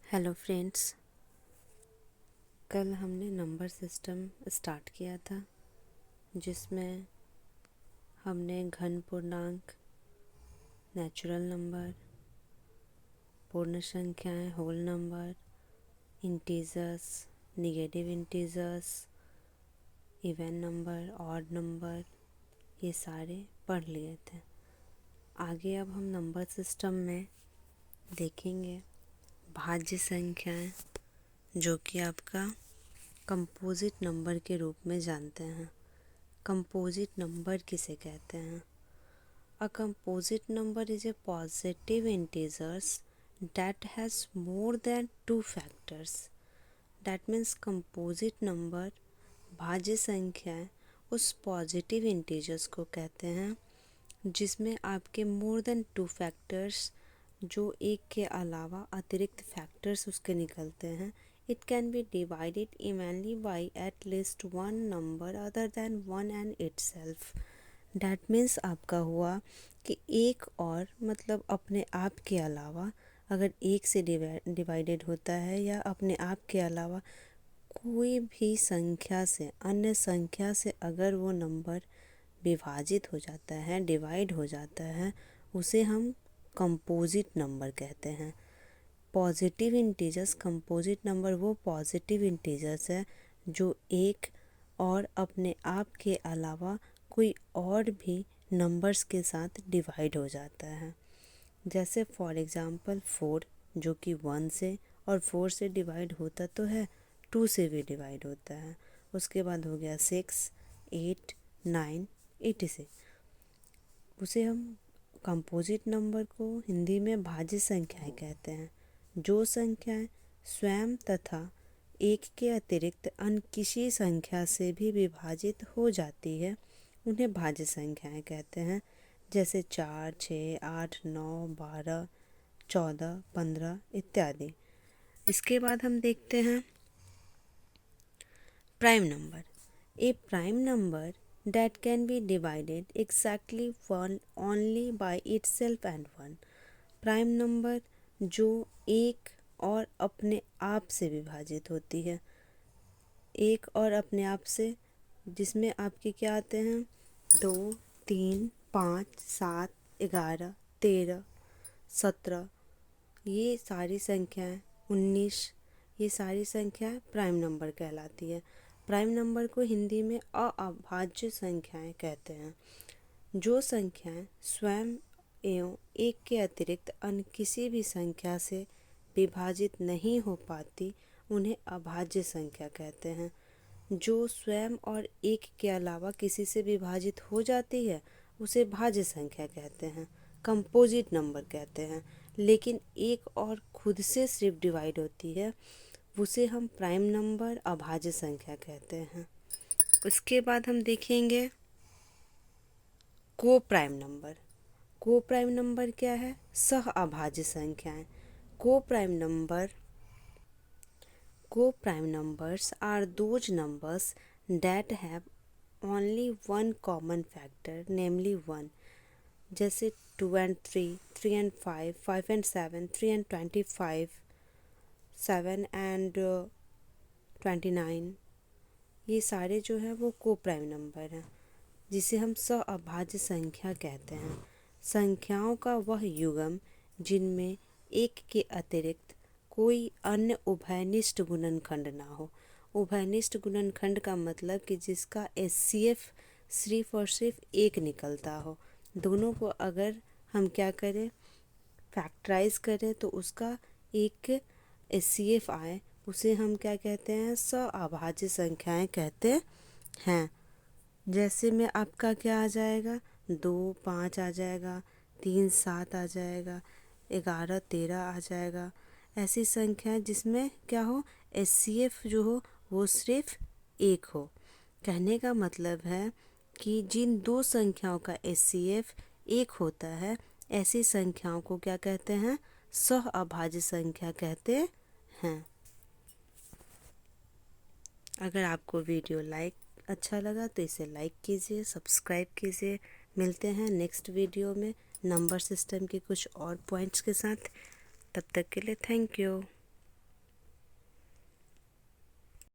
Hello friends, कल हमने number system start किया था जिसमें हमने घन पूर्णांक, नेचुरल नंबर, पूर्ण संख्याएं, whole number, integers, negative integers, even number, odd number, ये सारे पढ़ लिए थे। आगे अब हम नंबर सिस्टम में देखेंगे भाज्य संख्याएं, जो कि आपका कंपोजिट नंबर के रूप में जानते हैं। कंपोजिट नंबर किसे कहते हैं? A composite number is a positive integers that has more than two factors. That means composite number, भाज्य संख्याएं, उस पॉजिटिव इंटीजर्स को कहते हैं जिसमें आपके मोर देन टू फैक्टर्स, जो एक के अलावा अतिरिक्त फैक्टर्स उसके निकलते हैं। It can be divided evenly by at least one number other than one and itself. That means आपका हुआ कि एक और मतलब अपने आप के अलावा अगर एक से डिवाइडेड होता है या अपने आप के अलावा कोई भी संख्या से, अन्य संख्या से अगर वो नंबर विभाजित हो जाता है, डिवाइड हो जाता है, उसे हम कंपोजिट नंबर कहते हैं। पॉजिटिव इंटीजर्स, कंपोजिट नंबर वो पॉजिटिव इंटीजर्स है जो एक और अपने आप के अलावा कोई और भी नंबर्स के साथ डिवाइड हो जाता है। जैसे फॉर एग्ज़ाम्पल 4, जो कि 1 से और 4 से डिवाइड होता तो है, 2 से भी डिवाइड होता है। उसके बाद हो गया 6, 8, 9, 86। उसे हम कंपोजिट नंबर को हिंदी में भाज्य संख्याएं कहते हैं। जो संख्याएं स्वयं तथा एक के अतिरिक्त अन्य किसी संख्या से भी विभाजित हो जाती है उन्हें भाज्य संख्याएं कहते हैं। जैसे 4, 6, 8, 9, 12, 14, 15 इत्यादि। इसके बाद हम देखते हैं prime number. A prime number that can be divided exactly one only by itself and one. Prime number जो एक और अपने आप से विभाजित होती है। एक और अपने आप से, जिसमें आपके क्या आते हैं? 2, 3, 5, 7, 11, 13, 17, ये सारी संख्याएं, 19, ये सारी संख्याएं प्राइम नंबर कहलाती है। प्राइम नंबर को हिंदी में अभाज्य संख्याएं कहते हैं। जो संख्याएं स्वयं एवं एक के अतिरिक्त अन्य किसी भी संख्या से विभाजित नहीं हो पाती उन्हें अभाज्य संख्या कहते हैं। जो स्वयं और एक के अलावा किसी से विभाजित हो जाती है उसे भाज्य संख्या कहते हैं, कंपोजिट नंबर कहते हैं। लेकिन एक और खुद से सिर्फ डिवाइड होती है उसे हम प्राइम नंबर, अभाज्य संख्या कहते हैं। उसके बाद हम देखेंगे को प्राइम नंबर। को प्राइम नंबर क्या है? सह अभाज्य संख्याएं। को prime numbers are those numbers that have only one common factor, namely 1. जैसे 2 and 3, 3 and 5, 5 and 7, 3 and 25, 7 and 29, ये सारे जो है वो को प्राइम नंबर हैं, जिसे हम सह अभाज्य संख्या कहते हैं। संख्याओं का वह युग्म जिनमें एक के अतिरिक्त कोई अन्य उभयनिष्ठ गुणनखंड ना हो। उभयनिष्ठ गुणनखंड का मतलब कि जिसका HCF सिर्फ और सिर्फ एक निकलता हो। दोनों को अगर हम क्या करें, फैक्टराइज करें तो उसका एक HCF आए, उसे हम क्या कहते हैं? सह अभाज्य संख्याएं कहते हैं। जैसे में आपका क्या आ जाएगा? 2, 5 आ जाएगा, 3, 7 आ जाएगा, 11, 13 आ जाएगा। ऐसी संख्याएं जिसमें क्या हो, HCF जो हो वो सिर्फ एक हो। कहने का मतलब है कि जिन दो संख्याओं का HCF एक होता है, ऐसी संख्याओं को क्या कहते हैं? सह अभाज्य संख्या कहते हैं। अगर आपको वीडियो अच्छा लगा तो इसे लाइक कीजिए, सब्सक्राइब कीजिए। मिलते हैं नेक्स्ट वीडियो में नंबर सिस्टम के कुछ और पॉइंट्स के साथ। तब तक के लिए थैंक यू।